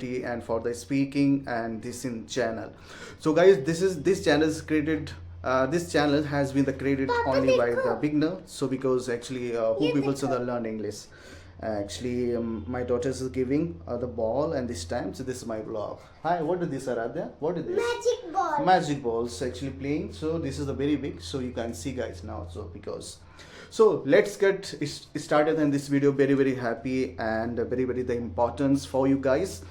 ability and for the speaking and this in channel. So guys, this channel is created. This channel has been the created only by the beginner. So because actually who people so they learn English. Actually, my daughter is giving the ball, and this time, so this is my vlog. Hi, what is this, Aradhya? What is this? Magic ball. Magic balls actually playing. So this is a very big, so you can see guys now. So because, so let's get started in this video. Very happy and very the importance for you guys.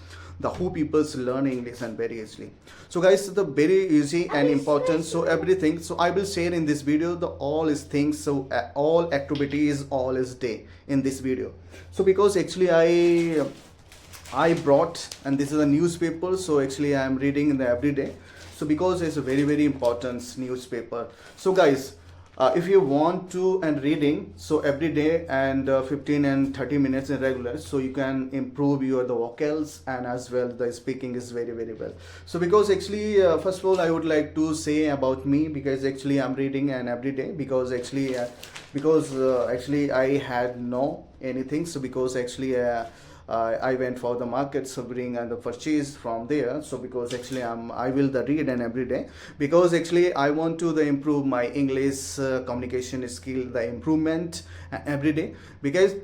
The who people's learn English and very easily. So guys, the very easy and important. So everything. So I will share in this video the all is things. So all activities, all is day in this video. So because actually I brought, and this is a newspaper. So actually I am reading in the everyday. So because it's a very important newspaper. So guys, if you want to and reading so every day and 15 and 30 minutes in regular, so you can improve your the vocals and as well the speaking is very well. So because actually first of all I would like to say about me, because actually I'm reading and every day because actually actually I had no anything. So because actually I went for the market, so bring and the purchase from there. So because actually I will the read and every day because actually I want to the improve my English communication skill, the improvement every day because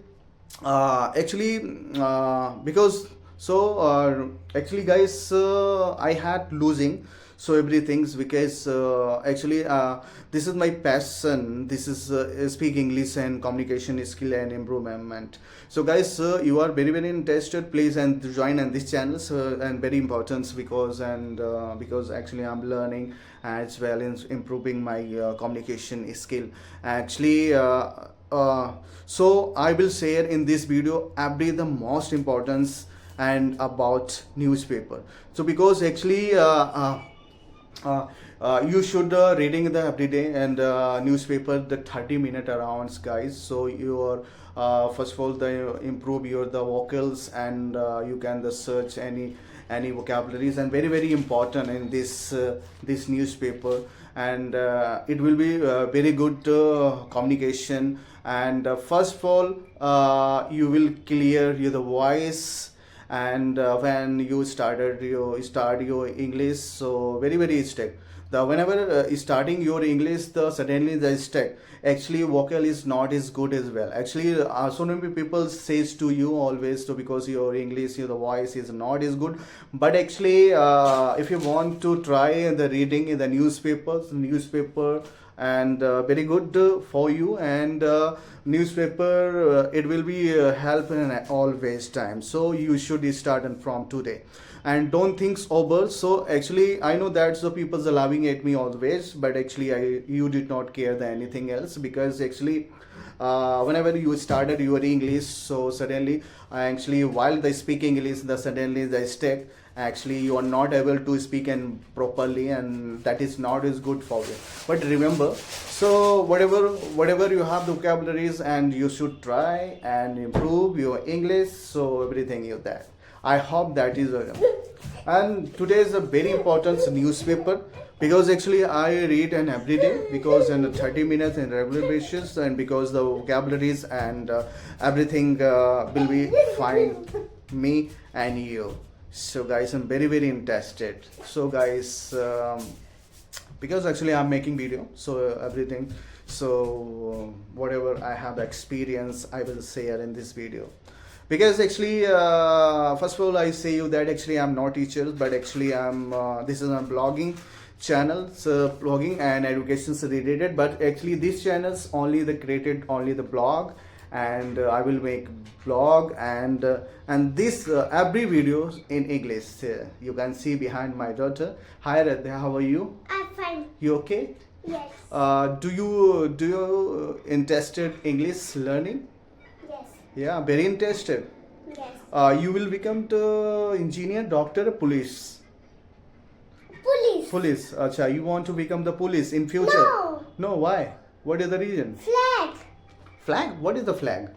because so actually guys I had losing so everything's because actually this is my passion. This is speak English and communication skill and improvement. So guys, you are very interested, please and join on this channel. And very important because because actually I'm learning as well in improving my communication skill actually. So I will share in this video every the most importance and about newspaper. So because actually you should reading the everyday and newspaper the 30-minute around guys. So your first of all the improve your the vocals and you can the search any vocabularies and very important in this this newspaper, and it will be very good communication. And first of all you will clear your the voice, and when you start your English, so very step the whenever starting your English the suddenly the step actually vocal is not as good as well actually. So many people says to you always to because your English the voice is not as good, but actually if you want to try the reading in the newspaper and very good for you, and newspaper it will be help in always time. So you should start and from today and don't think over. So actually I know that so people are laughing at me always, but actually you did not care the anything else because actually whenever you started your English, so suddenly actually while they speak English the suddenly they stuck, actually you are not able to speak and properly, and that is not as good for you. But remember, so whatever you have the vocabularies, and you should try and improve your English, so everything you that I hope that is and today is a very important newspaper because actually I read an every day because in 30 minutes in regular basis, and because the vocabularies and everything will be fine me and you. So guys, I'm very interested. So guys, because actually I'm making video, so everything, so whatever I have experience I will share in this video. Because actually first of all I say you that actually I'm not teacher, but actually I'm this is a blogging channel, so blogging and education related, but actually these channels only the created only the blog, and I will make blog and this every videos in English. You can see behind my daughter. Hi Radha, how are you? I'm fine. You okay? Yes. Do you interested English learning? Yes. Yeah, very interested. Yes. You will become the engineer, doctor, police. Police. Acha, you want to become the police in future? No. No, why? What is the reason? Flag. Flag? What is the flag?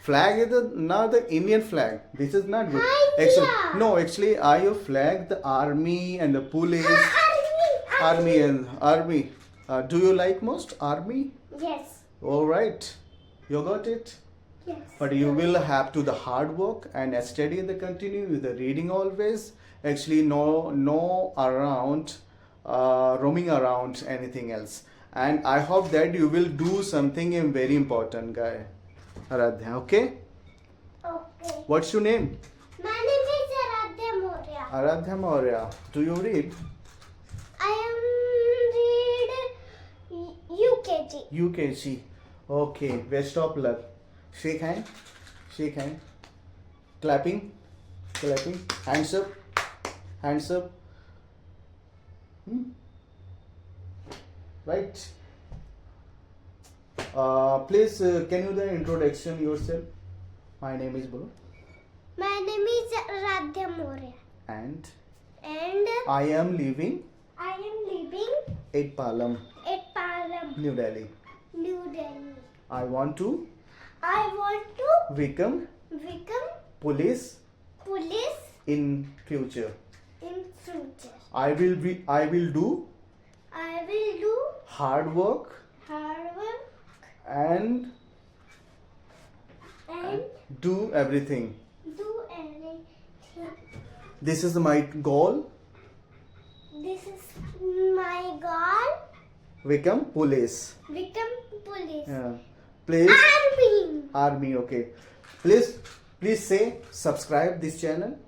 Flag is not the Indian flag. This is not good. India. No, actually, are your flag the army and the police? Army. Army. Do you like most army? Yes. All right, you got it. Yes. but you will have to the hard work and study the continue with the reading always. Actually, no around roaming around anything else. And I hope that you will do something very important, guy. Aradhya, okay? Okay. What's your name? My name is Aradhya Moria. Aradhya Maurya. Do you read? I am read UKG. UKG. Okay, best of luck. Shake hand. Shake hand. Clapping. Clapping. Hands up. Hands up. Hmm? Right. Please, can you the introduction yourself? My name is Bolo. My name is Aradhya Moria. And And I am living I am living at Palam, at Palam, New Delhi. New Delhi. I want to I want to become become police police in future. in future. I will do I will do hard work hard work and and do everything. do anything. This is my goal. This is my goal. Become police. Become police. Yeah. Please Army. army. Okay. Please say subscribe this channel.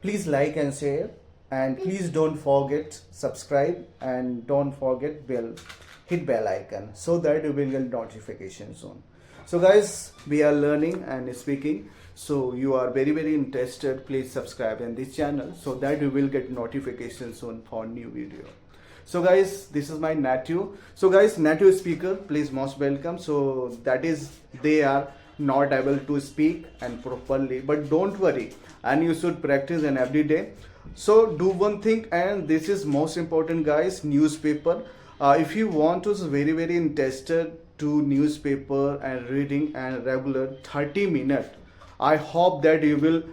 Please like and share, and please don't forget subscribe and don't forget hit bell icon so that you will get notification soon. So guys, we are learning and speaking, so you are very interested. Please subscribe in this channel so that you will get notification soon for new video. So guys, this is my native. So guys, native speaker, please most welcome. So that is, they are not able to speak and properly, but don't worry, and you should practice and every day. So do one thing, and this is most important, guys. Newspaper. If you want to very interested to newspaper and reading and regular 30 minutes, I hope that you will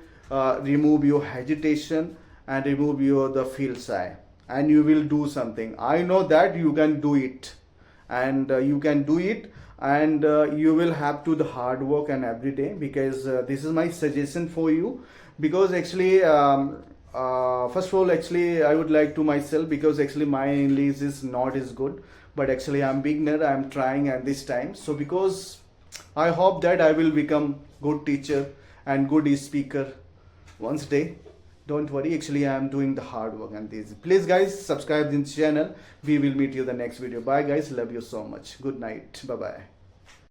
remove your hesitation and remove your the feel shy, and you will do something. I know that you can do it, and you can do it, and you will have to the hard work and every day, because this is my suggestion for you. Because actually first of all, actually I would like to myself, because actually my English is not as good, but actually I'm beginner, I'm trying at this time. So because I hope that I will become good teacher and good speaker once day. Don't worry, actually I am doing the hard work and this. Please guys, subscribe this channel. We will meet you the next video. Bye guys, love you so much. Good night. Bye bye.